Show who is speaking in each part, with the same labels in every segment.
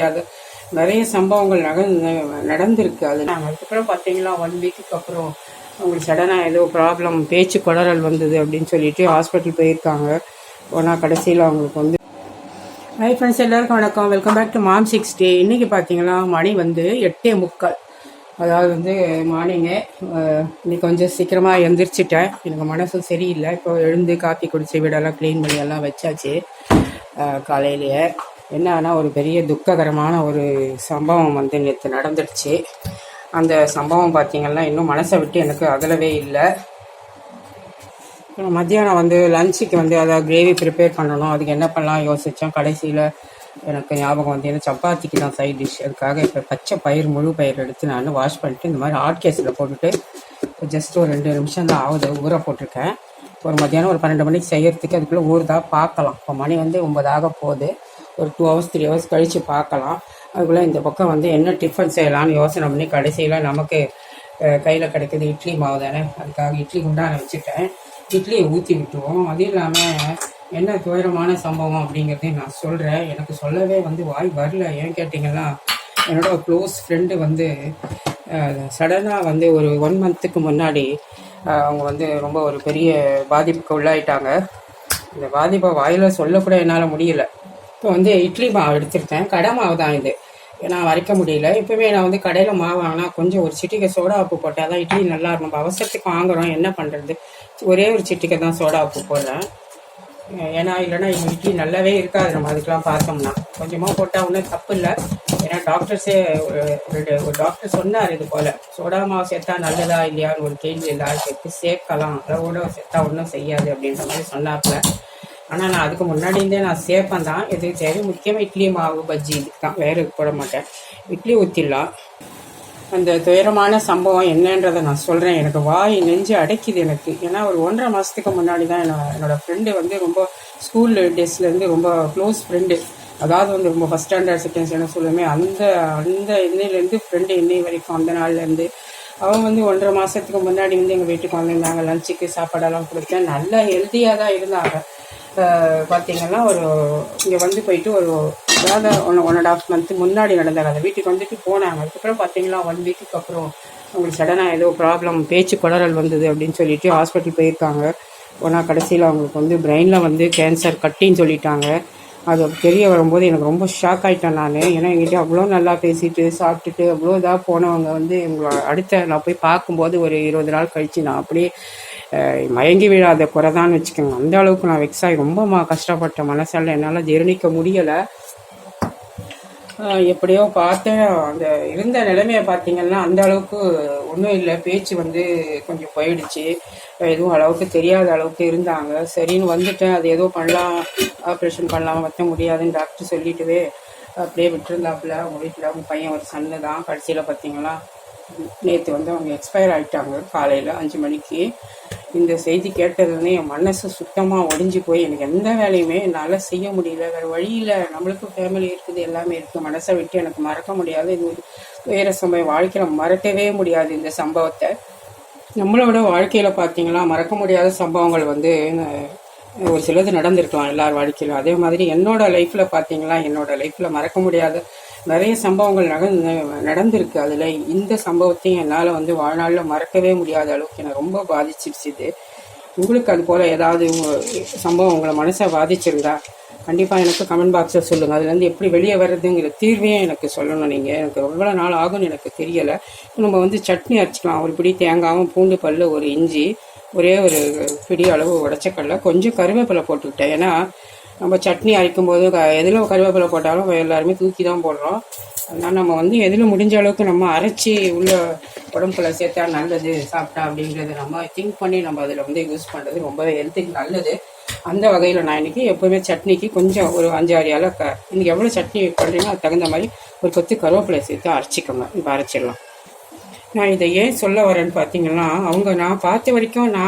Speaker 1: முடியாத நிறைய சம்பவங்கள் நடந்திருக்கு. அது நாங்கள் அதுக்கப்புறம் பார்த்தீங்கன்னா 1 வீக்குக்கு அப்புறம் அவங்களுக்கு சடனாக ஏதோ ப்ராப்ளம், பேச்சு குளறல் வந்தது அப்படின்னு சொல்லிட்டு ஹாஸ்பிட்டல் போயிருக்காங்க. ஆனால் கடைசியில் அவங்களுக்கு வந்து ஹாய் ஃப்ரெண்ட்ஸ், எல்லாருக்கும் வணக்கம். Welcome back to mom 60. இன்றைக்கி பார்த்தீங்கன்னா மணி வந்து 8:45. அதாவது வந்து மார்னிங்கு இன்னைக்கு கொஞ்சம் சீக்கிரமாக எழுந்திரிச்சிட்டேன். எனக்கு மனசு சரியில்லை. இப்போ எழுந்து காஃபி குடிச்சு வீடெல்லாம் க்ளீன் பண்ணி எல்லாம் வச்சாச்சு. காலையிலேயே என்னன்னா ஒரு பெரிய துக்ககரமான ஒரு சம்பவம் வந்து நேற்று நடந்துடுச்சு. அந்த சம்பவம் பார்த்திங்கன்னா இன்னும் மனசை விட்டு எனக்கு அகலவே இல்லை. மத்தியானம் வந்து லஞ்சுக்கு வந்து அதாவது கிரேவி ப்ரிப்பேர் பண்ணணும். அதுக்கு என்ன பண்ணலாம் யோசித்தோம். கடைசியில் எனக்கு ஞாபகம் வந்து ஏன்னா சப்பாத்திக்கு தான் சைட் டிஷ். அதுக்காக இப்போ பச்சை பயிர், முழு பயிர் எடுத்து நான் வாஷ் பண்ணிட்டு இந்த மாதிரி ஹாட் கேஸில் போட்டுட்டு ஜஸ்ட் ஒரு 2 நிமிஷம் தான் ஆகுது ஊற போட்டிருக்கேன். ஒரு மத்தியானம் ஒரு 12 மணிக்கு செய்யறதுக்கு அதுக்குள்ளே ஊறுதா பார்க்கலாம். இப்போ மணி வந்து 9 ஆக போகுது. ஒரு 2 hours 3 hours கழித்து பார்க்கலாம். அதுக்குள்ளே இந்த பக்கம் வந்து என்ன டிஃபன் செய்யலான்னு யோசனை பண்ணி கடைசியில் நமக்கு கையில் கிடைக்கிது இட்லி மாவு தானே. அதுக்காக இட்லி குண்டான வச்சுட்டேன். இட்லியை ஊற்றி விட்டுருவோம். அது இல்லாமல் என்ன துயரமான சம்பவம் அப்படிங்கிறதையும் நான் சொல்கிறேன். எனக்கு சொல்லவே வந்து வாய் வரல. ஏன் கேட்டிங்கன்னா என்னோட க்ளோஸ் ஃப்ரெண்டு வந்து சடனாக வந்து ஒரு 1 monthக்கு முன்னாடி அவங்க வந்து ரொம்ப ஒரு பெரிய பாதிப்புக்கு உள்ளாயிட்டாங்க. இந்த பாதிப்பை வாயில் சொல்லக்கூட என்னால் முடியல. இப்போ வந்து இட்லி மாவு எடுத்துருக்கேன். கடை மாவு தான் இது. நான் வரைக்க முடியல. இப்போவே நான் வந்து கடையில் மாவு வாங்கினா கொஞ்சம் ஒரு சிட்டிகை சோடா உப்பு போட்டால் தான் இட்லி நல்லா இருக்கும். நம்ம அவசரத்துக்கு வாங்குகிறோம், என்ன பண்ணுறது, ஒரே ஒரு சிட்டிகை தான் சோடா உப்பு போடுறேன். ஏன்னா இல்லைன்னா எங்கள் இட்லி நல்லாவே இருக்காது. நம்ம அதுக்கெலாம் பார்த்தோம்னா கொஞ்சமாக போட்டால் ஒன்றும் தப்பு இல்லை. ஏன்னா டாக்டர்ஸே ஒரு டாக்டர் சொன்னார் இது போல் சோடா மாவு சேர்த்தா நல்லதா இல்லையான்னு ஒரு கேள்வி எல்லாரும் சேர்க்கலாம், அதோட சேர்த்தா ஒன்றும் செய்யாது அப்படின்ற மாதிரி சொன்னாப்புல. ஆனால் நான் அதுக்கு முன்னாடியிருந்தே நான் சேர்ப்பேன் தான். எதுக்கு தேவை முக்கியமாக இட்லி மாவு பஜ்ஜி இதுக்கு தான், வேறு போட மாட்டேன். இட்லி ஊற்றிடலாம். அந்த துயரமான சம்பவம் என்னன்றதை நான் சொல்கிறேன். எனக்கு வாய் நெஞ்சு அடைக்குது எனக்கு. ஏன்னா ஒரு 1.5 மாதத்துக்கு முன்னாடி தான் என்னோடய ஃப்ரெண்டு வந்து ரொம்ப ஸ்கூல் டேஸ்லேருந்து ரொம்ப க்ளோஸ் ஃப்ரெண்டு. அதாவது வந்து ரொம்ப ஃபஸ்ட் ஸ்டாண்டர்ட் செகண்ட் ஸ்டாண்டர்ட் சொல்லுமே அந்த இன்னையிலேருந்து ஃப்ரெண்டு இன்னை வரைக்கும் அந்த நாள்லேருந்து அவன் வந்து 1.5 மாதத்துக்கு முன்னாடி வந்து எங்கள் வீட்டுக்கு வந்திருந்தாங்க. லஞ்சுக்கு சாப்பாடெல்லாம் கொடுத்தேன். நல்லா ஹெல்த்தியாக தான் இருந்தாங்க. பார்த்திங்கன்னா ஒரு இங்கே வந்து போயிட்டு ஒரு அதாவது 1.5 month முன்னாடி நடந்தாங்க. அந்த வீட்டுக்கு வந்துட்டு போனாங்க. அதுக்கப்புறம் பார்த்திங்கன்னா 1 வீக்குக்கு அப்புறம் அவங்களுக்கு சடனாக ஏதோ ப்ராப்ளம், பேச்சு குளறல் வந்தது அப்படின்னு சொல்லிட்டு ஹாஸ்பிட்டல் போயிருக்காங்க. ஆனால் கடைசியில் அவங்களுக்கு வந்து பிரெயினில் வந்து கேன்சர் கட்டின்னு சொல்லிட்டாங்க. அது தெரிய வரும்போது எனக்கு ரொம்ப ஷாக் ஆகிட்டேன் நான். ஏன்னா எங்கிட்ட அவ்வளோ நல்லா பேசிட்டு சாப்பிட்டுட்டு அவ்வளோ இதாக போனவங்க வந்து எங்களை அடுத்த நான் போய் பார்க்கும்போது ஒரு 20 நாள் கழித்து நான் அப்படியே மயங்கி விழாத குறைதான்னு வச்சுக்கோங்க. அந்த அளவுக்கு நான் வெக்ஸ் ஆகி ரொம்ப கஷ்டப்பட்ட மனசால என்னால் ஜீரணிக்க முடியலை. எப்படியோ பார்த்தேன். அந்த இருந்த நிலைமையை பார்த்திங்கன்னா அந்த அளவுக்கு ஒன்றும் இல்லை. பேச்சு வந்து கொஞ்சம் போயிடுச்சு. எதுவும் அளவுக்கு தெரியாத அளவுக்கு இருந்தாங்க. சரின்னு வந்துட்டேன். அது ஏதோ பண்ணலாம், ஆப்ரேஷன் பண்ணலாம், வைக்க முடியாதுன்னு டாக்டர் சொல்லிட்டுவே அப்படியே விட்டுருந்தாப்புல. அவங்க வீட்டில் அவங்க பையன் ஒரு சன்னு தான். கடைசியில் பார்த்திங்கன்னா நேற்று வந்து அவங்க எக்ஸ்பயர் ஆகிட்டாங்க காலையில் 5 மணிக்கு. இந்த செய்தி கேட்டதுன்னே என் மனசு சுத்தமாக ஒடிஞ்சு போய் எனக்கு எந்த வேலையுமே என்னால் செய்ய முடியல. வேறு வழியில் நம்மளுக்கும் ஃபேமிலி இருக்குது, எல்லாமே இருக்குது. மனசை விட்டு எனக்கு மறக்க முடியாது. இது ஒரு வேறு சம்பவம். வாழ்க்கையில் மறக்கவே முடியாது இந்த சம்பவத்தை. நம்மளோட வாழ்க்கையில் பார்த்திங்கன்னா மறக்க முடியாத சம்பவங்கள் வந்து ஒரு சிலது நடந்திருக்கலாம் எல்லார் வாழ்க்கையிலும். அதே மாதிரி என்னோடய லைஃப்பில் பார்த்திங்கன்னா என்னோடய லைஃப்பில் மறக்க முடியாத நிறைய சம்பவங்கள் நடந்திருக்கு. அதில் இந்த சம்பவத்தையும் என்னால் வந்து வாழ்நாளில் மறக்கவே முடியாத அளவுக்கு என்னை ரொம்ப பாதிச்சிருச்சுது. உங்களுக்கு அது போல் ஏதாவது சம்பவம் உங்களை மனசை பாதிச்சிருந்தா கண்டிப்பாக எனக்கு கமெண்ட் பாக்ஸில் சொல்லுங்கள். அதுலேருந்து எப்படி வெளியே வர்றதுங்கிற தீர்வையும் எனக்கு சொல்லணும். நீங்கள் எனக்கு எவ்வளோ நாள் ஆகும்னு எனக்கு தெரியலை. நம்ம வந்து சட்னி அரைச்சிக்கலாம். ஒரு பிடி தேங்காயும், பூண்டு பல், ஒரு இஞ்சி, ஒரே ஒரு பிடி அளவு உடச்சக்கடலை, கொஞ்சம் கருவேப்பிலை போட்டுக்கிட்டேன். ஏன்னா நம்ம சட்னி அரைக்கும்போது எதில் கருவேப்பிலை போட்டாலும் எல்லாருமே தூக்கி தான் போடுறோம். அதனால் நம்ம வந்து எதில் முடிஞ்ச அளவுக்கு நம்ம அரைச்சி உள்ள உடம்புல சேர்த்தா நல்லது சாப்பிட்டா அப்படிங்கிறத நம்ம திங்க் பண்ணி நம்ம அதில் வந்து யூஸ் பண்ணுறது ரொம்பவே ஹெல்த்துக்கு நல்லது. அந்த வகையில் நான் இன்றைக்கி எப்போவுமே சட்னிக்கு கொஞ்சம் ஒரு 5-6 இலை இன்றைக்கி எவ்வளோ சட்னி பண்ணுறீங்களோ அது தகுந்த மாதிரி ஒரு கொத்து கருவேப்பிலை சேர்த்து அரைச்சிக்கோங்க. இப்போ அரைச்சிடலாம். நான் இதை ஏன் சொல்ல வரேன்னு பார்த்தீங்கன்னா நான் பார்த்த வரைக்கும்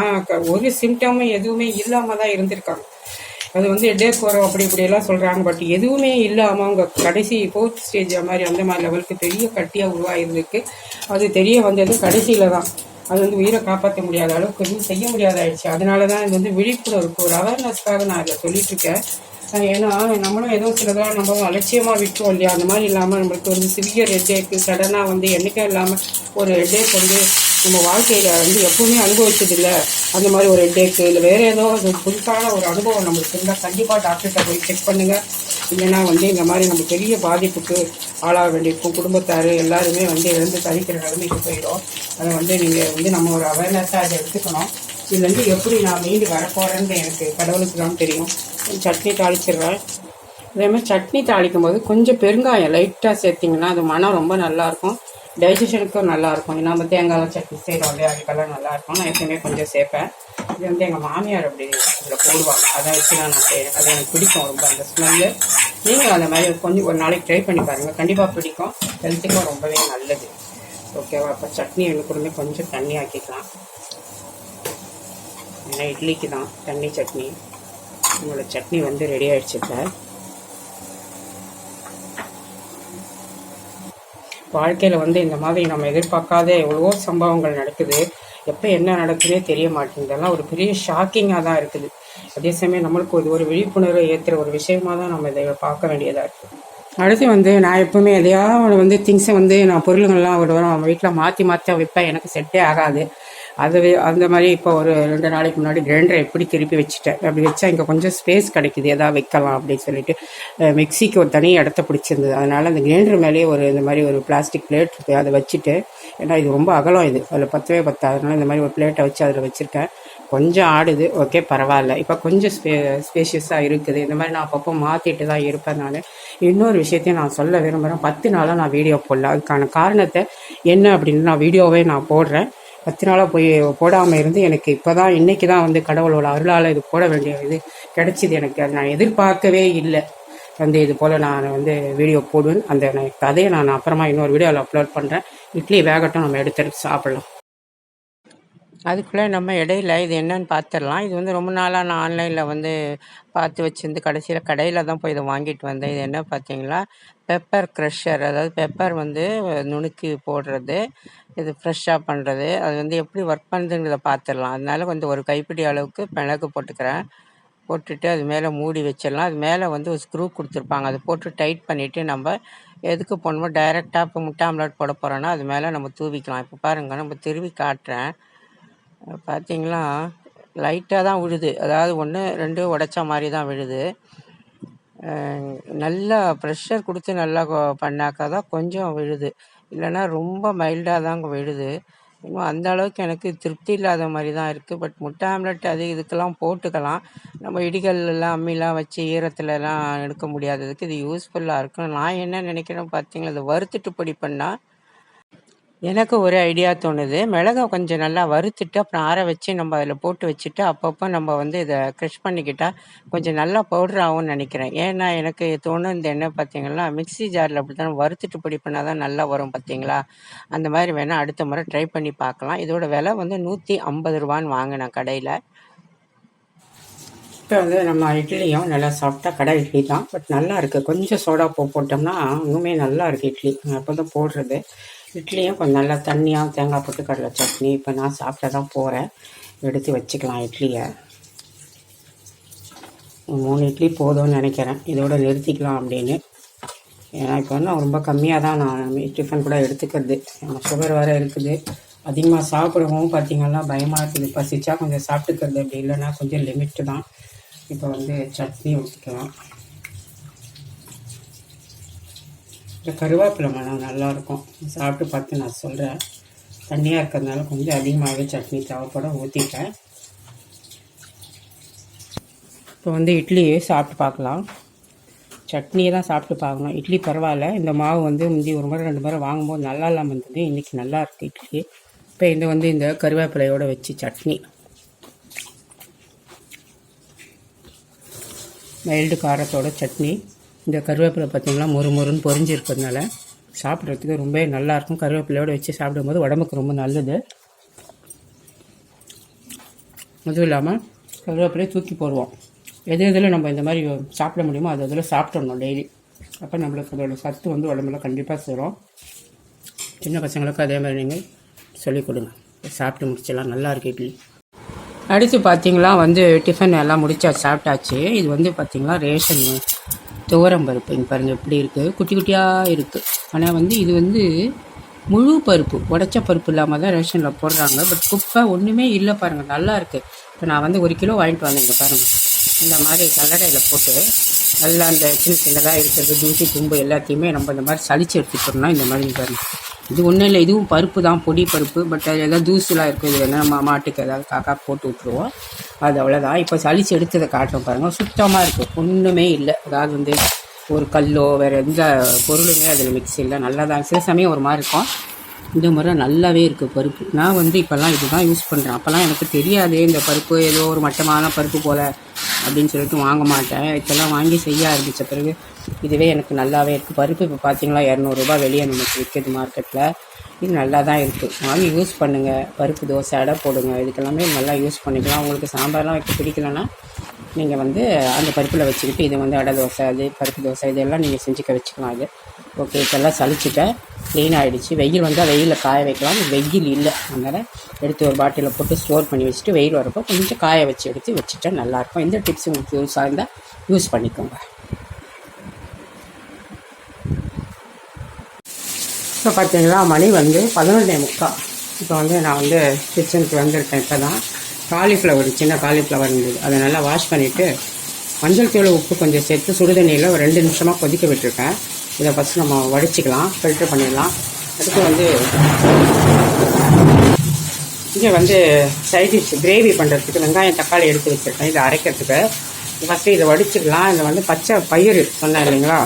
Speaker 1: ஒரு சிம்டமும் எதுவுமே இல்லாமல் தான் இருந்திருக்காங்க. அது வந்து ஹெட்டேக் வரும் அப்படி இப்படியெல்லாம் சொல்கிறாங்க. பட் எதுவுமே இல்லாமல் அவங்க கடைசி 4th ஸ்டேஜ் மாதிரி அந்த மாதிரி லெவலுக்கு பெரிய கட்டியாக உருவாகிருக்கு. அது தெரிய வந்தது கடைசியில் தான். அது வந்து உயிரை காப்பாற்ற முடியாத அளவுக்கு எதுவும் செய்ய முடியாத ஆயிடுச்சு. அதனால தான் இது வந்து விழிப்புணர்வுக்கு ஒரு அவேர்னஸ்க்காக நான் இதை சொல்லிட்டுருக்கேன். ஏன்னா நம்மளும் ஏதோ சிலதெல்லாம் நம்ம அலட்சியமாக விட்டுருவோம் இல்லையா, அந்த மாதிரி இல்லாமல் நம்மளுக்கு வந்து சிவியர் ஹெட்டேக்கு சடனாக வந்து என்றைக்கும் இல்லாமல் ஒரு ஹெட்டேக் வந்து நம்ம வாழ்க்கையில் வந்து எப்பவுமே அனுபவிச்சதில்லை, அந்த மாதிரி ஒரு ஹெட்டேக்கு இல்லை வேறு ஏதோ ஒரு புதுசான ஒரு அனுபவம் நம்மளுக்கு இருந்தால் கண்டிப்பாக டாக்டர்கிட்ட போய் செக் பண்ணுங்கள். இல்லைன்னா வந்து இந்த மாதிரி நம்ம பெரிய பாதிப்புக்கு ஆளாக வேண்டியிருக்கும். குடும்பத்தார் எல்லாருமே வந்து இழந்து தவிக்கிற நிலைமைக்கு போயிடும். அதை வந்து நீங்கள் வந்து நம்ம ஒரு அவேர்னஸாக அதை எடுத்துக்கணும். இதுலேருந்து எப்படி நான் மீண்டு வரப்போகிறேன்னு எனக்கு கடவுளுக்கு தான் தெரியும். சட்னி தாளிச்சிடுறேன். அதேமாதிரி சட்னி தாளிக்கும் போது கொஞ்சம் பெருங்காயம் லைட்டாக சேர்த்திங்கன்னா அது மனம் ரொம்ப நல்லாயிருக்கும், டைஜஷனுக்கும் நல்லாயிருக்கும். நம்ம தேங்காய் சட்னி செய்கிறோம் இல்லையா, அதுக்கெல்லாம் நல்லாயிருக்கும். நான் எப்பவுமே கொஞ்சம் சேர்ப்பேன். இது வந்து எங்கள் மாமியார் அப்படி அதில் போடுவாங்க, அதை வச்சு நான் செய்கிறேன். அது எனக்கு பிடிக்கும் ரொம்ப அந்த ஸ்மெல்லு. நீங்கள் அந்த மாதிரி கொஞ்சம் ஒரு நாளைக்கு ட்ரை பண்ணி பாருங்கள், கண்டிப்பாக பிடிக்கும். ஹெல்த்துக்கும் ரொம்பவே நல்லது. ஓகேவா? அப்போ சட்னி கூடமே கொஞ்சம் தண்ணி ஆக்கிக்கலாம். ஏன்னா இட்லிக்கு தான் தண்ணி சட்னி. உங்களோட சட்னி வந்து ரெடி ஆகிடுச்சு. வாழ்க்கையில் வந்து இந்த மாதிரி நம்ம எதிர்பார்க்காத எவ்வளவோ சம்பவங்கள் நடக்குது. எப்போ என்ன நடக்குதுன்னே தெரிய மாட்டேங்குது. இதெல்லாம் ஒரு பெரிய ஷாக்கிங்காக தான் இருக்குது. அதே சமயம் நம்மளுக்கு ஒரு விழிப்புணர்வை ஏற்றுற ஒரு விஷயமாக தான் நம்ம இதை பார்க்க வேண்டியதாக இருக்குது. அடுத்து வந்து நான் எப்பவுமே எதையாவது வந்து திங்ஸை வந்து நான் பொருளுங்கள்லாம் ஒரு வாரம் வீட்டில் மாற்றி வைப்பேன். எனக்கு செட்டே ஆகாது. அந்த மாதிரி இப்போ ஒரு 2 நாளைக்கு முன்னாடி கிரைண்டரை எப்படி திருப்பி வச்சுட்டேன். அப்படி வச்சா இங்கே கொஞ்சம் ஸ்பேஸ் கிடைக்குது, எதாவது வைக்கலாம் அப்படின்னு சொல்லிட்டு மிக்சிக்கு ஒரு தனி இடத்த பிடிச்சிருந்தது. அதனால் அந்த கிரைண்டர் மேலேயே இந்த மாதிரி ஒரு பிளாஸ்டிக் பிளேட் இருக்குது, அதை வச்சுட்டு, ஏன்னா இது ரொம்ப அகலம், இது அதில் பத்தவே அதனால இந்த மாதிரி ஒரு பிளேட்டை வச்சு அதில் வச்சுருக்கேன். கொஞ்சம் ஆடுது, ஓகே பரவாயில்ல. இப்போ கொஞ்சம் ஸ்பேஷியஸாக இருக்குது. இந்த மாதிரி நான் அப்பப்போ மாற்றிட்டு தான் இருப்பேன். நான் இன்னொரு விஷயத்தையும் நான் சொல்ல விரும்புகிறேன். 10 நாளாக நான் வீடியோ போடல. அதுக்கான காரணத்தை என்ன அப்படின்னு நான் வீடியோவே நான் போடுறேன். 10 நாளாக போய் போடாமல் இருந்து எனக்கு இப்போ தான் இன்றைக்கி தான் வந்து கடவுளோட அருளால் இது போட வேண்டிய இது கிடச்சிது எனக்கு. அது நான் எதிர்பார்க்கவே இல்லை. இது போல் நான் வந்து வீடியோ போடுவேன். அந்த கதையை நான் அப்புறமா இன்னொரு வீடியோவில் அப்லோட் பண்ணுறேன். இட்லி வேகட்டும், நம்ம எடுத்து சாப்பிட்லாம். அதுக்குள்ளே நம்ம இடையில இது என்னன்னு பார்த்துடலாம். இது வந்து ரொம்ப நாளாக நான் ஆன்லைனில் வந்து பார்த்து வச்சுருந்து கடைசியில் கடையில் தான் போய் இதை வாங்கிட்டு வந்தேன். இது என்ன பார்த்தீங்களா, பெப்பர் க்ரஷர். அதாவது பெப்பர் வந்து நுணுக்கி போடுறது, இது ஃப்ரெஷ்ஷாக பண்ணுறது. அது வந்து எப்படி ஒர்க் பண்ணுதுங்கிறத பார்த்துடலாம். அதனால வந்து ஒரு கைப்பிடி அளவுக்கு மிளகு போட்டுக்கிறேன். போட்டுட்டு அது மேலே மூடி வச்சிடலாம். அது மேலே வந்து ஒரு ஸ்க்ரூ கொடுத்துருப்பாங்க, அதை போட்டு டைட் பண்ணிவிட்டு நம்ம எதுக்கு போடணுமோ டைரெக்டாக இப்போ முட்டை ஆம்லெட் போட போகிறோன்னா அது மேலே நம்ம தூவிக்கலாம். இப்போ பாருங்கள், நம்ம திருவி காட்டுறேன். பார்த்தீங்களா, லைட்டாக தான் விழுது. அதாவது 1 2 உடைச்ச மாதிரி தான் விழுது. நல்லா ப்ரெஷர் கொடுத்து நல்லா பண்ணாக்கா தான் கொஞ்சம் விழுது, இல்லைன்னா ரொம்ப மைல்டாக தாங்க விழுது. இன்னும் அந்த அளவுக்கு எனக்கு திருப்தி இல்லாத மாதிரி தான் இருக்குது. பட் முட்டை ஆம்லெட் அது இதுக்கெல்லாம் போட்டுக்கலாம். நம்ம இடிகள்லாம் அம்மிலாம் வச்சு ஈரத்துலலாம் எடுக்க முடியாததுக்கு இது யூஸ்ஃபுல்லாக இருக்கும். நான் என்ன நினைக்கிறேன் பார்த்தீங்களா, இதை வறுத்துட்டு பொடி பண்ணால் எனக்கு ஒரு ஐடியா தோணுது. மிளகா கொஞ்சம் நல்லா வறுத்துட்டு அப்புறம் ஆற வச்சு நம்ம அதில் போட்டு வச்சுட்டு அப்பப்போ நம்ம வந்து இதை க்ரஷ் பண்ணிக்கிட்டால் கொஞ்சம் நல்லா பவுடர் ஆகும்னு நினைக்கிறேன். ஏன்னா எனக்கு தோணுது என்ன பார்த்தீங்கன்னா, மிக்ஸி ஜாரில் அப்படி தான் வறுத்துட்டு பொடி பண்ணால் தான் நல்லா வரும் பார்த்தீங்களா. அந்த மாதிரி வேணால் அடுத்த முறை ட்ரை பண்ணி பார்க்கலாம். இதோட விலை வந்து 150 ரூபான்னு வாங்கினேன் கடையில். இப்போ வந்து நம்ம இட்லியும் நல்லா சாப்பிட்டா கடை இட்லி தான், பட் நல்லா இருக்குது. கொஞ்சம் சோடா போட்டோம்னா இன்னுமே நல்லா இருக்குது இட்லி. அப்போ தான் போடுறது. இட்லியும் கொஞ்சம் நல்லா தண்ணியாக தேங்காய் போட்டு கடலை சட்னி. இப்போ நான் சாப்பிட தான் போகிறேன். எடுத்து வச்சுக்கலாம் இட்லியை. 3 இட்லி போதும்னு நினைக்கிறேன், இதோட நிறுத்திக்கலாம் அப்படின்னு. ஏன்னா இப்போ வந்து ரொம்ப கம்மியாக தான் நான் டிஃபன் கூட எடுத்துக்கிறது. சுகர் வேறு இருக்குது. அதிகமாக சாப்பிடவும் பார்த்திங்கன்னா பயமாக இருக்குது. பசிச்சா கொஞ்சம் சாப்பிட்டுக்கிறது, அப்படி இல்லைன்னா கொஞ்சம் லிமிட்டு தான். இப்போ வந்து சட்னி ஊற்றிக்கலாம். இந்த கருவேப்பிலை மணம் நல்லாயிருக்கும், சாப்பிட்டு பார்த்து நான் சொல்கிறேன். தண்ணியாக இருக்கிறதுனால கொஞ்சம் அதிகமாகவே சட்னி தேவைப்பட ஊற்றிட்டேன். இப்போ வந்து இட்லியே சாப்பிட்டு பார்க்கலாம். சட்னியை தான் சாப்பிட்டு பார்க்கணும். இட்லி பரவாயில்ல. இந்த மாவு வந்து முந்தி 1 முறை 2 முறை வாங்கும்போது நல்லா இல்லாமல் இருந்தது. இன்றைக்கி நல்லா இருக்குது இட்லி. இப்போ இந்த வந்து இந்த கருவேப்பிலையோடு வச்சு சட்னி, மைல்டு காரத்தோட சட்னி. இந்த கருவேப்பிலை பார்த்திங்கன்னா மொறுன்னு பொரிஞ்சிருக்கிறதுனால சாப்பிட்றதுக்கு ரொம்ப நல்லாயிருக்கும். கருவேப்பிலையோடு வச்சு சாப்பிடும்போது உடம்புக்கு ரொம்ப நல்லது. அதுவும் இல்லாமல் கருவேப்பிலையை தூக்கி போடுவோம். எதில் நம்ம இந்த மாதிரி சாப்பிட முடியுமோ அது அதில் சாப்பிட்றணும் டெய்லி. அப்போ நம்மளுக்கு அதோட சத்து வந்து உடம்புல கண்டிப்பாக சேரும். சின்ன பசங்களுக்கு அதே மாதிரி நீங்கள் சொல்லிக் கொடுங்க. சாப்பிட்டு முடிச்சிடலாம். நல்லா இருக்குது இட்லி. அடுத்து பார்த்தீங்களா வந்து டிஃபன் எல்லாம் முடிச்சா சாப்பிட்டாச்சு. இது வந்து பார்த்தீங்களா ரேஷன் துவரம் பருப்பு. இங்கே பாருங்கள் எப்படி இருக்குது, குட்டி குட்டியாக இருக்குது. ஆனால் வந்து இது வந்து முழு பருப்பு, உடச்ச பருப்பு இல்லாமல் தான் ரேஷனில் போடுறாங்க. பட் குப்பை ஒன்றுமே இல்லை பாருங்கள், நல்லா இருக்குது. இப்போ நான் வந்து 1 கிலோ வாங்கிட்டு வந்தேன். இங்கே பாருங்கள், இந்த மாதிரி கல்லடையில் போட்டு நல்லா அந்த சின்ன சின்னதாக இருக்கிறது தூசி தும்பு எல்லாத்தையுமே நம்ம இந்த மாதிரி சளிச்சு எடுத்துக்கிட்டோம்னா இந்த மாதிரி பாருங்கள். இது ஒன்றும் இல்லை, இதுவும் பருப்பு தான், பொடி பருப்பு. பட் அது எதாவது தூசுலாம் இருக்குது, இது நம்ம மாட்டுக்கு ஏதாவது காக்கா போட்டு விட்ருவோம். அது அவ்வளோதான். இப்போ சளிச்சு எடுத்ததை காட்டுறோம் பாருங்கள், சுத்தமாக இருக்குது, ஒன்றுமே இல்லை. அதாவது வந்து ஒரு கல்லோ வேறு எந்த பொருளுமே அதில் மிக்ஸ் இல்லை. நல்லா தான், சில சமயம் ஒரு மாதிரி இருக்கும். இந்த முறை நல்லாவே இருக்குது பருப்பு. நான் வந்து இப்போல்லாம் இது தான் யூஸ் பண்ணுறேன். அப்போல்லாம் எனக்கு தெரியாது இந்த பருப்பு ஏதோ ஒரு மட்டமான பருப்பு போல் அப்படின்னு சொல்லிட்டு வாங்க மாட்டேன். இப்போல்லாம் வாங்கி செய்ய ஆரம்பித்த பிறகு இதுவே எனக்கு நல்லாவே இருக்குது. பருப்பு இப்போ பார்த்தீங்களா 200 வெளியே நமக்கு விற்கிது மார்க்கெட்டில். இது நல்லா தான் இருக்குது, வாங்கி யூஸ் பண்ணுங்கள். பருப்பு தோசை அடை போடுங்க, இதுக்கெல்லாமே நல்லா யூஸ் பண்ணிக்கலாம். உங்களுக்கு சாம்பார்லாம் வைக்க பிடிக்கலன்னா நீங்கள் வந்து அந்த பருப்பில் வச்சுக்கிட்டு இது வந்து அடை தோசை, அது பருப்பு தோசை, இதெல்லாம் நீங்கள் செஞ்சுக்க வச்சுக்கலாம். அது ஓகே. இப்போல்லாம் சளிச்சிட்டேன், க்ளீன் ஆகிடுச்சு. வெயில் வந்தால் வெயிலில் காய வைக்கலாம், வெயில் இல்லை. அதனால் எடுத்து ஒரு பாட்டிலில் போட்டு ஸ்டோர் பண்ணி வச்சுட்டு வெயில் வரப்போ கொஞ்சம் காய வச்சு எடுத்து வச்சுட்டா நல்லாயிருக்கும். இந்த டிப்ஸ் உங்களுக்கு யூஸாக இருந்தால் யூஸ் பண்ணிக்கோங்க. இப்போ பார்த்தீங்களா மணி வந்து 11:45. இப்போ வந்து நான் வந்து கிச்சனுக்கு வந்திருக்கேன். இப்போ தான் காலிஃப்ளவர், சின்ன காலிஃப்ளவர் இருந்தது, அதை நல்லா வாஷ் பண்ணிவிட்டு மஞ்சள் தூள் உப்பு கொஞ்சம் சேர்த்து சுடுதண்ணியில் ஒரு 2 நிமிஷமாக கொதிக்க விட்டுருக்கேன். இதை ஃபஸ்ட்டு நம்ம வடிச்சிக்கலாம், ஃபில்ட்ரு பண்ணிடலாம். அடுத்து வந்து இங்கே வந்து சைட் டிஷ் கிரேவி பண்ணுறதுக்கு வெங்காயம் தக்காளி எடுத்து வச்சுருக்கேன். இதை அரைக்கிறதுக்கு ஃபஸ்ட்டு இதை வடிச்சிக்கலாம். இதை வந்து பச்சை பயிறு சொன்னேன் இல்லைங்களா,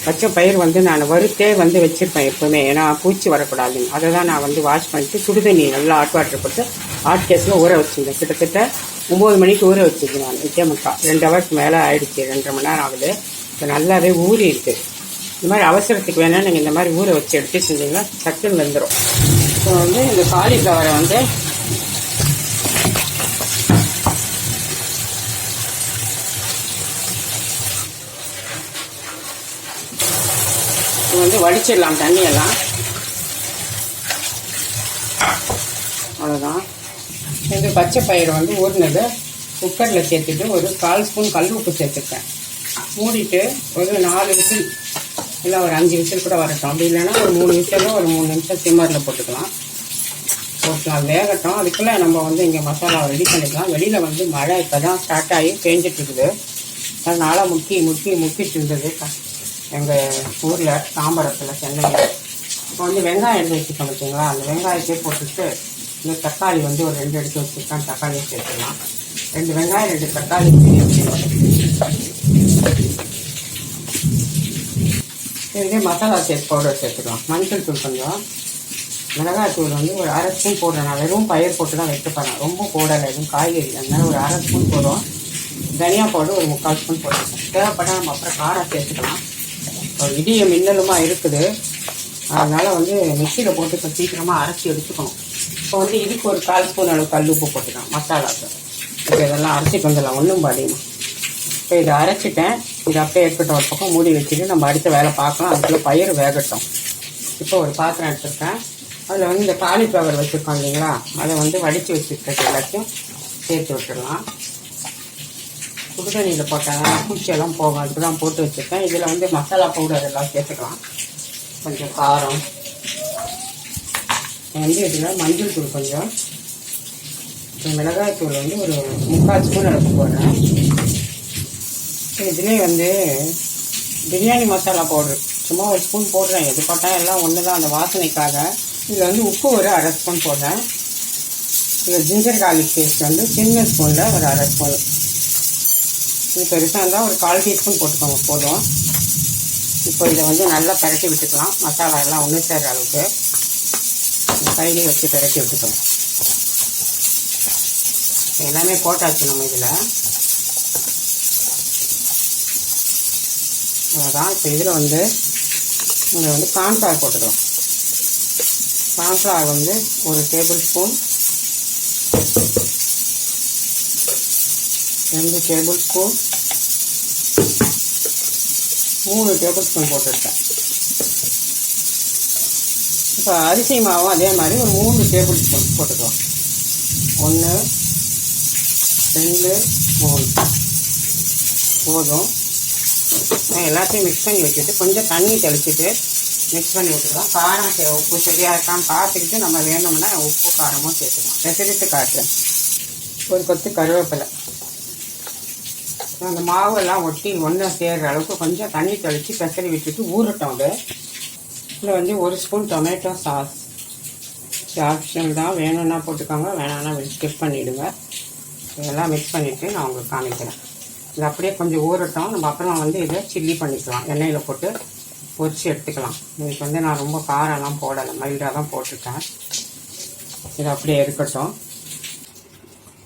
Speaker 1: பச்சை பயிர் வந்து நான் வறுத்தே வந்து வச்சுருப்பேன் எப்போவுமே, ஏன்னா பூச்சி வரக்கூடாது. அதை தான் நான் வந்து வாஷ் பண்ணிவிட்டு சுடுதண்ணி நல்லா ஹாட் வாட்டர் போட்டு ஹாட் கேஸில் ஊற வச்சுருந்தேன். கிட்டத்தட்ட 9 மணிக்கு ஊற வச்சுருக்கேன் நான். 2 ஹவர்ஸ்க்கு மேலே ஆகிடுச்சு, 2.5 மணி நேரம் ஆகுது. இப்போ நல்லாவே ஊறி இருக்குது. இந்த மாதிரி அவசரத்துக்கு வேணால் நீங்கள் இந்த மாதிரி ஊற வச்சு எடுத்து செஞ்சிங்கன்னா சட்டுன்னு வந்துடும். இப்போ வந்து இந்த காலிஃப்ளவரை வந்து வடிச்சிடலாம் தண்ணியெல்லாம். அவ்வளோதான். இது பச்சை பயிரை வந்து ஊறினது குக்கரில் சேர்த்துட்டு ஒரு 1/4 ஸ்பூன் கல் உப்பு சேர்த்துருக்கேன். மூடிட்டு ஒரு 4 விசில் இல்லை ஒரு 5 விசில் கூட வரட்டும். அப்படி இல்லைன்னா ஒரு 3 விசிலில் ஒரு 3 நிமிஷம் சிம்மரில் போட்டுக்கலாம். வேகட்டும். அதுக்குள்ளே நம்ம வந்து இங்கே மசாலா ரெடி பண்ணிக்கலாம். வெளியில் வந்து மழை இப்போ தான் ஸ்டார்ட் ஆகி பேஞ்சிட்ருக்குது. அதனால் முக்கிட்டு இருந்தது எங்கள் ஊரில் தாம்பரத்தில், சென்னையில். இப்போ வந்து வெங்காயம் எடுத்து வச்சுக்கோங்க பார்த்தீங்களா, அந்த வெங்காயத்தையே போட்டுட்டு இந்த தக்காளி வந்து ஒரு 2 எடுத்து வச்சுருக்கேன், தக்காளியை சேர்த்துக்கலாம். 2 வெங்காயம் 2 தக்காளி இதே மசாலா பவுடர் சேர்த்துக்கலாம். மஞ்சள் தூள் கொஞ்சம், மிளகாய் தூள் வந்து ஒரு 1/2 ஸ்பூன் போடுறேன். நான் வெறும் பயிர் போட்டு தான் வைக்கப்பேன், ரொம்ப போடலை, எதுவும் காய்கறி. அதனால ஒரு 1/2 ஸ்பூன் போடுவோம். தனியா பவுடர் ஒரு 3/4 ஸ்பூன் போட்டுருக்கேன். தேவைப்பட்டால் நம்ம அப்புறம் காரம் சேர்த்துக்கலாம். இடிய மின்னலுமா இருக்குது, அதனால் வந்து மிக்சியில் போட்டு இப்போ சீக்கிரமாக அரைச்சி எடுத்துக்கணும். இப்போ வந்து இதுக்கு ஒரு 1/4 ஸ்பூன் அளவு கல் உப்பு போட்டுக்கலாம் மசாலாவுக்கு. இப்போ இதெல்லாம் அரைச்சிட்டு வந்துடலாம், ஒன்றும் பாதிமா. இப்போ இதை அரைச்சிட்டேன். இதை அப்படியே எடுத்துகிட்டு ஒரு பக்கம் மூடி வச்சுட்டு நம்ம அடுத்த வேலை பார்க்கலாம். அதுக்குள்ளே பயிர் வேகட்டும். இப்போ ஒரு பாத்திரம் எடுத்துருக்கேன். அதில் வந்து இந்த காலிஃப்ளவர் வச்சுருக்கோம் இல்லைங்களா, அதை வந்து வடித்து வச்சுருக்கிறது எல்லாத்தையும் சேர்த்து விட்டுடலாம். சுடுதண்ணியில் போட்டாங்க பூச்சியெல்லாம் போகும், அதுக்கு தான் போட்டு வச்சுருக்கேன். இதில் வந்து மசாலா பவுடர் எல்லாம் சேர்த்துக்கலாம். கொஞ்சம் காரம் வந்து இதில் மஞ்சள் தூள் கொஞ்சம், மிளகாய் தூள் வந்து ஒரு 3/4 ஸ்பூன் அளவுக்கு போடுறேன். இதுலேயே வந்து பிரியாணி மசாலா பவுடர் சும்மா ஒரு ஸ்பூன் போடுறேன். எது போட்டால் எல்லாம் ஒன்று தான் அந்த வாசனைக்காக. இதில் வந்து உப்பு ஒரு 1/2 ஸ்பூன் போடுறேன். இதில் ஜிஞ்சர் கார்லிக் பேஸ்ட் வந்து சின்ன ஸ்பூனில் ஒரு 1/2 ஸ்பூன். இது பெருசாக இருந்தால் ஒரு 1/4 டீஸ்பூன் போட்டுக்கோங்க போதும். இப்போ இதை வந்து நல்லா பரட்டி விட்டுக்கலாம். மசாலா எல்லாம் ஒன்று சேர்ற அளவுக்கு கையிலே வச்சு பரட்டி விட்டுக்கோங்க. எல்லாமே போட்டாச்சு நம்ம இதில். அதான் இப்போ இதில் வந்து இங்கே வந்து கார்ன்ஃப்ளவர் போட்டுக்கலாம். கார்ன்ஃப்ளவர் வந்து ஒரு table spoon, 2 table spoon, 3 table spoon போட்டுருக்கேன். இப்போ அரிசி மாவும் அதே மாதிரி ஒரு 3 டேபிள் ஸ்பூன் போட்டுக்கலாம். 1 2 3 போதும். எல்லாத்தையும் மிக்ஸ் பண்ணி வச்சுட்டு கொஞ்சம் தண்ணி தெளிச்சுட்டு மிக்ஸ் பண்ணி விட்டுக்கலாம். காரம் உப்பு சரியாக இருக்கான்னு பார்த்துக்கிட்டு நம்ம வேணும்னா உப்பு காரமும் சேர்த்துக்கலாம். பெசரிட்டு காட்டுறேன். ஒரு கொத்து கருவேப்பிலை. அந்த மாவெல்லாம் ஒட்டி ஒன்று சேர்கிற அளவுக்கு கொஞ்சம் தண்ணி தெளித்து பெசரி விட்டுட்டு ஊறட்டும். அது இதில் வந்து 1 ஸ்பூன் டொமேட்டோ சாஸ். ஆப்ஷனல் தான், வேணும்னா போட்டுக்கோங்க, வேணான்னா ஸ்கிப் பண்ணிவிடுங்க. இதெல்லாம் மிக்ஸ் பண்ணிவிட்டு நான் உங்களுக்கு காமிக்கிறேன். இது அப்படியே கொஞ்சம் ஊறட்டும். நம்ம அப்புறம் வந்து இதை சில்லி பண்ணிக்கலாம். எண்ணெயில் போட்டு பொரிச்சு எடுத்துக்கலாம். இதுக்கு வந்து நான் ரொம்ப காரெல்லாம் போடலை, மைல்டாக தான் போட்டிருக்கேன். இது அப்படியே இருக்கட்டும்.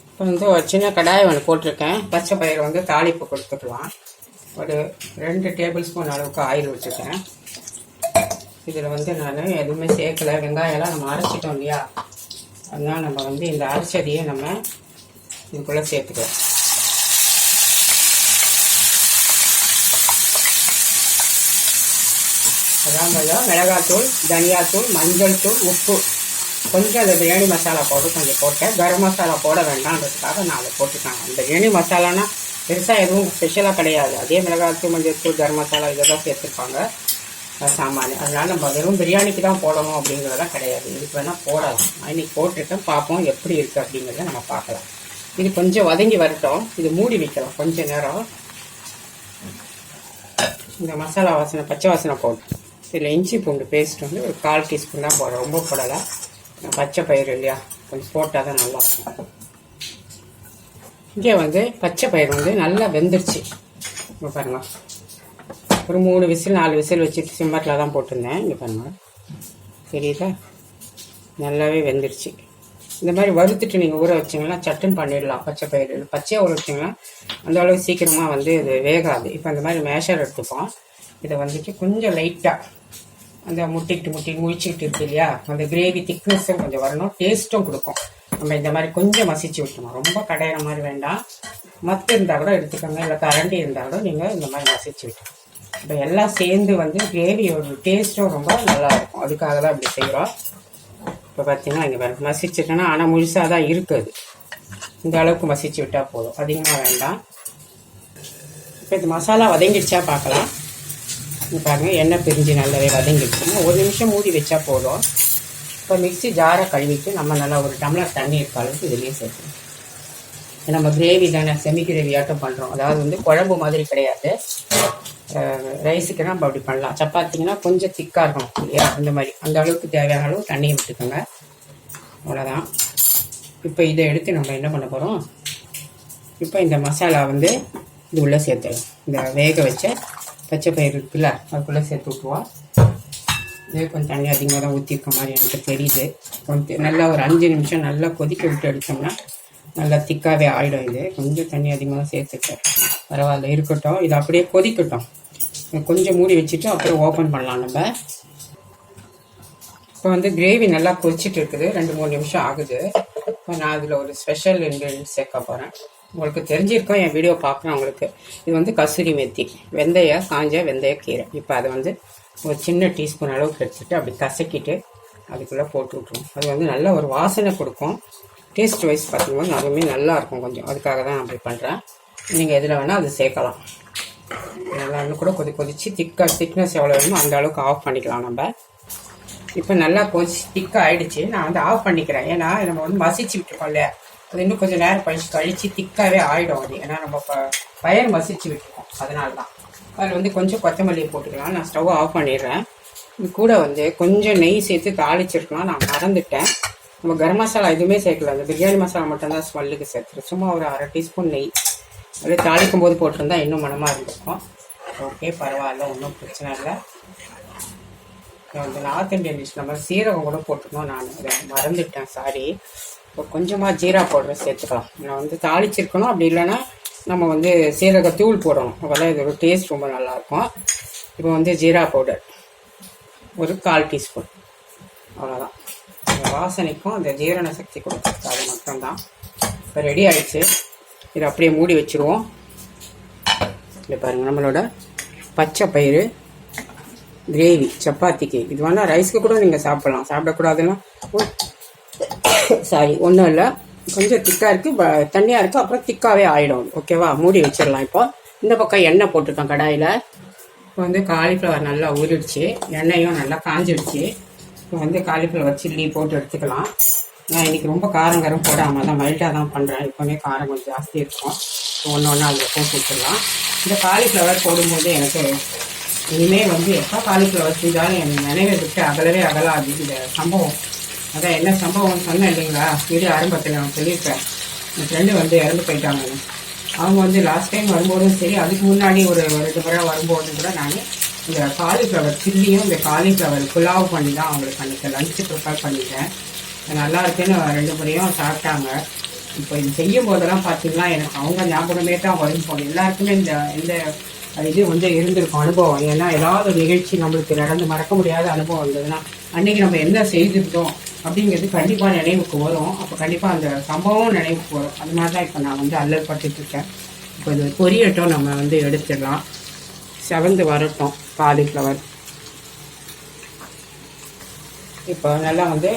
Speaker 1: இப்போ வந்து ஒரு சின்ன கடாய் ஒன்று போட்டிருக்கேன். பச்சை பயிறு வந்து தாளிப்பு கொடுத்துக்கலாம். ஒரு 2 டேபிள் ஸ்பூன் அளவுக்கு ஆயில் வச்சுருக்கேன். இதில் வந்து நான் எதுவுமே சேர்க்கலை. வெங்காயம்லாம் நம்ம அரைச்சிட்டோம் இல்லையா, அதனால் நம்ம வந்து இந்த அரைச்சதையே நம்ம இதுக்குள்ளே சேர்த்துக்கலாம். அதாவது மிளகாத்தூள், தனியாத்தூள், மஞ்சள் தூள், உப்பு, கொஞ்சம் அந்த பிரியாணி மசாலா பவுடர் கொஞ்சம் போட்டேன். கரம் மசாலா போட வேண்டான்றதுக்காக நான் அதை போட்டுட்டாங்க. இந்த பிரியாணி மசாலானா பெருசாக எதுவும் ஸ்பெஷலாக கிடையாது. அதே மிளகாத்தூள், மஞ்சள் தூள், கரம் மசாலா இதை தான் சேர்த்துருப்பாங்க சாமானு. அதனால் நம்ம வெறும் பிரியாணிக்கு தான் போடணும் அப்படிங்கிறதெல்லாம் கிடையாது. இதுக்கு வேணால் போடலாம். இன்னைக்கு போட்டுட்டேன், பார்ப்போம் எப்படி இருக்குது அப்படிங்கிறத நம்ம பார்க்கலாம். இது கொஞ்சம் வதங்கி வரட்டும். இது மூடி வைக்கலாம் கொஞ்சம் நேரம். இந்த மசாலா வாசனை, பச்சை வாசனை போட்டு இதில் இஞ்சி பூண்டு பேஸ்ட் வந்து ஒரு 1/4 டீஸ்பூன் தான் போடுறேன், ரொம்ப போடலை. பச்சை பயிறு இல்லையா, கொஞ்சம் போட்டால் தான் நல்லாயிருக்கும். இங்கே வந்து பச்சை பயிறு வந்து நல்லா வெந்துருச்சு. இப்போ பாருங்கள், ஒரு 3 விசில் 4 விசில் வச்சுட்டு சிம்மரில் தான் போட்டிருந்தேன். இங்கே பாருங்கள், தெரியுதா, நல்லாவே வெந்துருச்சு. இந்த மாதிரி வறுத்துட்டு நீங்கள் ஊற வச்சிங்கன்னா சட்டுன்னு பண்ணிடலாம். பச்சை பயிறு பச்சையாக ஊற வச்சிங்கன்னா அந்த அளவுக்கு சீக்கிரமாக வந்து இது வேகாது. இப்போ அந்த மாதிரி மேஷர் எடுத்துப்போம். இதை வந்துட்டு கொஞ்சம் லைட்டாக அந்த முட்டிக்கிட்டு முழிச்சிக்கிட்டு இருக்கு இல்லையா, அந்த கிரேவி திக்னஸும் கொஞ்சம் வரணும், டேஸ்ட்டும் கொடுக்கும். நம்ம இந்த மாதிரி கொஞ்சம் மசிச்சு விட்டோம். ரொம்ப கடையிற மாதிரி வேண்டாம். மற்ற இருந்தால் கூட எடுத்துக்கோங்க, இல்லை கரண்டி இருந்தால் கூட நீங்கள் இந்த மாதிரி மசிச்சு விட்டோம். இப்போ எல்லாம் சேர்ந்து வந்து கிரேவியோட டேஸ்ட்டும் ரொம்ப நல்லாயிருக்கும். அதுக்காக தான் இப்படி செய்கிறோம். இப்போ பார்த்தீங்கன்னா இங்கே வேறு மசிச்சுட்டேன்னா, ஆனால் முழுசாக தான் இருக்குது. இந்த அளவுக்கு மசிச்சு விட்டால் போதும், அதிகமாக வேண்டாம். இப்போ இந்த மசாலா வதங்கிடுச்சா பார்க்கலாம். பாருங்கள், எண்ணெய் பிரிஞ்சு நல்லாவே வதங்கிடுச்சுன்னா 1 நிமிஷம் மூடி வச்சா போதும். இப்போ மிக்ஸி ஜாரை கழுவிட்டு நம்ம நல்லா ஒரு டம்ளர் தண்ணி இருக்க அளவுக்கு இதுலேயே சேர்க்கணும். நம்ம கிரேவி தானே, செமி கிரேவி ஆட்டம் பண்ணுறோம். அதாவது வந்து குழம்பு மாதிரி கிடையாது. ரைஸுக்கு நம்ம அப்படி பண்ணலாம். சப்பாத்திங்கன்னா கொஞ்சம் திக்காக இருக்கணும் இல்லையா, அந்த மாதிரி அந்த அளவுக்கு தேவையான அளவு தண்ணியை விட்டுக்கோங்க. அவ்வளோதான். இப்போ இதை எடுத்து நம்ம என்ன பண்ண போகிறோம், இப்போ இந்த மசாலா வந்து இது உள்ளே சேர்த்துடலாம். இந்த வேக வச்ச பச்சை பயிறு இருக்குல்ல, அதுக்குள்ளே சேர்த்து விட்டுருவோம். இதே கொஞ்சம் தண்ணி அதிகமாக தான் ஊற்றிருக்க மாதிரி எனக்கு தெரியுது. கொஞ்சம் நல்லா ஒரு 5 நிமிஷம் நல்லா கொதிக்க விட்டு எடுத்தோம்னா நல்லா திக்காகவே ஆகிடும். இது கொஞ்சம் தண்ணி அதிகமாக சேர்த்துட்டேன், பரவாயில்ல இருக்கட்டும். இது அப்படியே கொதிக்கட்டும். கொஞ்சம் மூடி வச்சுட்டு அப்புறம் ஓப்பன் பண்ணலாம் நம்ம. இப்போ வந்து கிரேவி நல்லா கொதிச்சுட்டு இருக்குது, 2-3 நிமிஷம் ஆகுது. இப்போ நான் அதில் ஒரு ஸ்பெஷல் இன்க்ரீடியன்ட் சேர்க்க போகிறேன். உங்களுக்கு தெரிஞ்சிருக்கோம், என் வீடியோ பார்க்குறவங்களுக்கு. இது வந்து கசூரி மெத்தி, காஞ்ச வெந்தய கீரை. இப்போ அதை வந்து ஒரு சின்ன டீஸ்பூன் அளவுக்கு எடுத்துகிட்டு அப்படி கசக்கிட்டு அதுக்குள்ளே போட்டு விட்ருவோம். அது வந்து நல்ல ஒரு வாசனை கொடுக்கும். டேஸ்ட் வைஸ் பார்த்திங்கன்னா அதுவுமே நல்லாயிருக்கும் கொஞ்சம். அதுக்காக தான் நான் அப்படி பண்ணுறேன். நீங்கள் எதில் வேணால் அது சேர்க்கலாம். நல்லா இன்னும் கூட கொதிச்சு திக்னஸ் எவ்வளோ வேணுமோ அந்த அளவுக்கு ஆஃப் பண்ணிக்கலாம் நம்ம. இப்போ நல்லா திக்காக ஆகிடுச்சு. நான் வந்து ஆஃப் பண்ணிக்கிறேன். ஏன்னா நம்ம வந்து மசிச்சு விட்டுருக்கோம் இல்லையா, அது இன்னும் கொஞ்சம் நேரம் கழிச்சு திக்காகவே ஆகிடும் அது. ஏன்னா நம்ம பயிர் மசிச்சு விட்டுருக்கோம், அதனால தான். அதில் வந்து கொஞ்சம் கொத்தமல்லி போட்டுக்கலாம். நான் ஸ்டவ் ஆஃப் பண்ணிடுறேன். இது கூட வந்து கொஞ்சம் நெய் சேர்த்து தாளிச்சிருக்கலாம், நான் மறந்துட்டேன். நம்ம கரம் மசாலா எதுவுமே சேர்க்கல, அந்த பிரியாணி மசாலா மட்டும்தான் ஸ்மெல்லுக்கு சேர்த்துரு. சும்மா ஒரு 1/2 டீஸ்பூன் நெய் அப்படியே தாளிக்கும் போது போட்டிருந்தா இன்னும் மனமாக இருந்திருக்கும். ஓகே, பரவாயில்ல, ஒன்றும் பிரச்சனை இல்லை. வந்து நார்த் இந்தியன் டிஷ் நம்ம சீரகம் கூட போட்டுக்கணும், நான் அதை மறந்துட்டேன், சாரி. இப்போ கொஞ்சமாக ஜீரா பவுடர் சேர்த்துக்கலாம். நான் வந்து தாளிச்சிருக்கணும், அப்படி இல்லைன்னா நம்ம வந்து சீரகத்தூள் போடணும். அப்போதான் இதோட டேஸ்ட் ரொம்ப நல்லாயிருக்கும். இப்போ வந்து ஜீரா பவுடர் ஒரு 1/4 டீஸ்பூன், அவ்வளோதான். அந்த வாசனைக்கும் அந்த ஜீரண சக்தி கொடுக்குறது, அது மட்டும்தான். இப்போ ரெடி ஆகிடுச்சு. இதை அப்படியே மூடி வச்சுருவோம். இல்லை பாருங்கள், நம்மளோட பச்சை பயிறு கிரேவி சப்பாத்திக்கு. இது வேணால் ரைஸ்க்கு கூட நீங்கள் சாப்பிட்லாம். சாப்பிடக்கூடாதுன்னா சாரி ஒன்றும் இல்லை, கொஞ்சம் திக்காக இருக்குது, தண்ணியாக இருக்குது, அப்புறம் திக்காகவே ஆகிடும். ஓகேவா, மூடி வச்சிடலாம். இப்போ இந்த பக்கம் எண்ணெய் போட்டுட்டோம் கடாயில். இப்போ வந்து காலிஃப்ளவர் நல்லா ஊறிடுச்சு, எண்ணெயும் நல்லா காஞ்சிடுச்சு. இப்போ வந்து காலிஃப்ளவர் சில்லி போட்டு எடுத்துக்கலாம். நான் இன்றைக்கி ரொம்ப காரம் போடாமல் தான் மைல்டாக தான் பண்ணுறேன். இப்போவே காரம் கொஞ்சம் ஜாஸ்தி இருக்கும். ஒன்று ஒன்று அதில் போட்டு வச்சிடலாம். இந்த காலிஃப்ளவர் போடும்போது எனக்கு இனிமேல் வந்து எப்போ காலிஃப்ளவர் செஞ்சாலும் எனக்கு நினைவை விட்டு அகலாது இந்த சம்பவம். அதான் என்ன சம்பவம்னு சொன்னேன் இல்லைங்களா, வீடியோ ஆரம்பத்தில் நான் சொல்லியிருப்பேன். என் ஃப்ரெண்டு வந்து இறந்து போயிட்டாங்க. அவங்க வந்து லாஸ்ட் டைம் வரும்போதும் சரி, அதுக்கு முன்னாடி ஒரு 2 முறை வரும்போதும் கூட நான் இந்த காலிஃப்ளவர் சில்லியும் இந்த காலிஃப்ளவர் புலாவ் பண்ணி தான் அவங்களுக்கு அன்றைக்கி லஞ்சு ப்ரிப்பேர் பண்ணிட்டேன். நல்லா இருக்குன்னு 2 முறையும் சாப்பிட்டாங்க. இப்போ இது செய்யும் போதெல்லாம் பார்த்தீங்கன்னா எனக்கு அவங்க ஞாபகமே தான் வரும் போது. எல்லாருக்குமே இந்த இது வந்து இருந்திருக்கும் அனுபவம். ஏன்னா ஏதாவது ஒரு நிகழ்ச்சி நம்மளுக்கு நடந்து மறக்க முடியாத அனுபவம் இருந்ததுன்னா அன்றைக்கி நம்ம என்ன செய்திருந்தோம் அப்படிங்கிறது கண்டிப்பாக நினைவுக்கு வரும். அப்போ கண்டிப்பாக அந்த சம்பவம் நினைவுக்கு வரும். அது மாதிரி தான் இப்போ நான் வந்து அல்லற்பட்டுருக்கேன். இப்போ இது பொரியட்டும், நம்ம வந்து எடுத்துடலாம். செவந்து வரட்டும் காலிஃப்ளவர். இப்போ நல்லா வந்து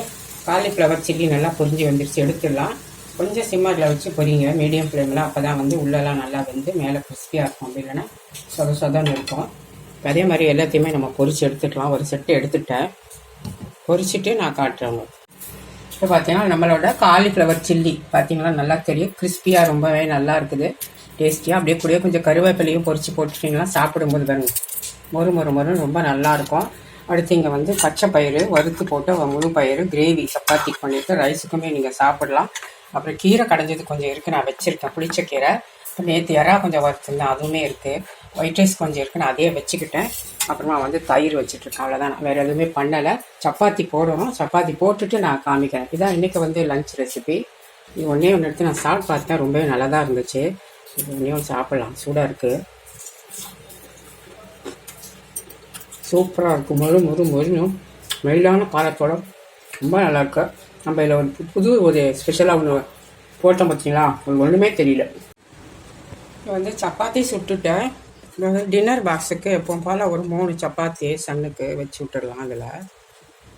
Speaker 1: காலிஃப்ளவர் சில்லி நல்லா பொரிஞ்சு வந்துடுச்சு, எடுத்துடலாம். கொஞ்சம் சிம்மரில் வச்சு பொரிங்க, மீடியம் ஃப்ளேமில். அப்போ தான் வந்து உள்ளெல்லாம் நல்லா வந்து மேலே கிறிஸ்பியாக இருக்கும், அப்படி இல்லைன்னா சொதன்னு இருக்கும். அதே மாதிரி எல்லாத்தையுமே நம்ம பொரிச்சு எடுத்துக்கலாம். ஒரு செட்டு எடுத்துட்டேன், பொரிச்சிட்டு நான் காட்டுறேன். இப்போ பார்த்தீங்கன்னா நம்மளோட காலிஃப்ளவர் சில்லி பார்த்தீங்கன்னா நல்லா தெரியும், கிறிஸ்பியாக ரொம்பவே நல்லா இருக்குது, டேஸ்டியாக. அப்படியே கூடயே கொஞ்சம் கருவேப்பிலையும் பொரிச்சு போட்டுட்டிங்கன்னா சாப்பிடும்போது பாருங்க மொறு ரொம்ப நல்லாயிருக்கும். அடுத்து இங்கே வந்து பச்சை பயிறு வறுத்து போட்டு முழு பயிறு கிரேவி சப்பாத்திக்கு பண்ணிட்டு ரைஸுக்குமே நீங்கள் சாப்பிடலாம். அப்புறம் கீரை கடைஞ்சது கொஞ்சம் இருக்குது, நான் வச்சுருக்கேன், புளிச்ச கீரை. நேற்று யாரா கொஞ்சம் வறுத்துருந்தேன், அதுவுமே இருக்குது. ஒயிட் ரைஸ் கொஞ்சம் இருக்குது, நான் அதையே வச்சுக்கிட்டேன். அப்புறமா வந்து தயிர் வச்சுட்ருக்கேன், அவ்வளோதான். நான் வேறு எதுவுமே பண்ணலை. சப்பாத்தி போடணும், சப்பாத்தி போட்டுட்டு நான் காமிக்கிறேன். இதான் இன்றைக்கி வந்து லஞ்ச் ரெசிபி. இது ஒன்றே ஒன்று எடுத்து நான் சாப்பிட்டு பார்த்தேன், ரொம்பவே நல்லா தான் இருந்துச்சு. இது ஒன்றையும் சாப்பிட்லாம், சூடாக இருக்குது, சூப்பராக இருக்கும். மொறும் மெயிலான காரத்தோட ரொம்ப நல்லாயிருக்கு. நம்ம இதில் ஒரு புது ஒரு ஸ்பெஷலாக ஒன்று போட்டோம் பார்த்தீங்களா, உங்களுக்கு ஒன்றுமே தெரியல. வந்து சப்பாத்தி சுட்டுட்டேன். வந்து டின்னர் பாக்ஸுக்கு எப்போ போல் ஒரு 3 சப்பாத்தி சன்னுக்கு வச்சு விட்டுடலாம் அதில்.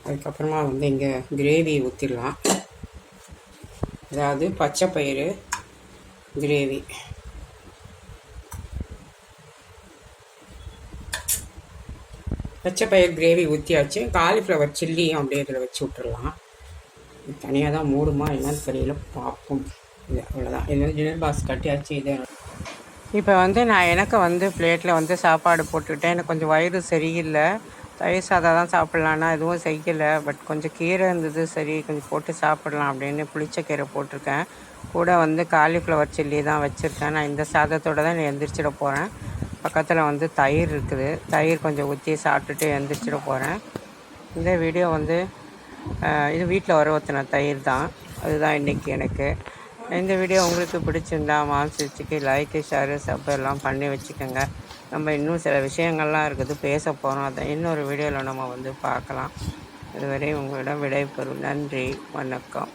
Speaker 1: அதுக்கப்புறமா வந்து இங்கே கிரேவி ஊற்றிடலாம். அதாவது பச்சை பயிறு கிரேவி. பச்சை பயிர் கிரேவி ஊற்றியாச்சு. காலிஃப்ளவர் சில்லியும் அப்படியே இதில் வச்சு விட்டுடலாம். தனியாக தான் மூடுமா என்னன்னு தெரியல, பார்ப்போம். இது அவ்வளோதான். இது வந்து டின்னர் பாக்ஸ் கட்டியாச்சு. இது இப்போ வந்து நான் எனக்கு வந்து பிளேட்டில் வந்து சாப்பாடு போட்டுக்கிட்டேன். எனக்கு கொஞ்சம் வயிறு சரியில்லை, தயிர் சாதம் தான் சாப்பிட்லான்னா எதுவும் செய்யலை. பட் கொஞ்சம் கீரை இருந்தது, சரி கொஞ்சம் போட்டு சாப்பிட்லாம் அப்படின்னு புளிச்ச கீரை போட்டிருக்கேன். கூட வந்து காலிஃப்ளவர் சில்லி தான் வச்சுருக்கேன். நான் இந்த சாதத்தோடு தான் நான் எந்திரிச்சிட போகிறேன். பக்கத்தில் வந்து தயிர் இருக்குது, தயிர் கொஞ்சம் ஊற்றி சாப்பிட்டுட்டு எந்திரிச்சிட போகிறேன். இந்த வீடியோ வந்து இது வீட்டில் வர ஊற்றின தயிர் தான், அதுதான் இன்றைக்கி எனக்கு. இந்த வீடியோ உங்களுக்கு பிடிச்சிருந்தா மாம்சிச்சுக்கு லைக்கு ஷேரு சப் எல்லாம் பண்ணி வச்சுக்கோங்க. நம்ம இன்னும் சில விஷயங்கள்லாம் இருக்குது பேச போகிறோம், அதை இன்னொரு வீடியோவில் நம்ம வந்து பார்க்கலாம். இதுவரை உங்களிடம் விடைபெறும். நன்றி, வணக்கம்.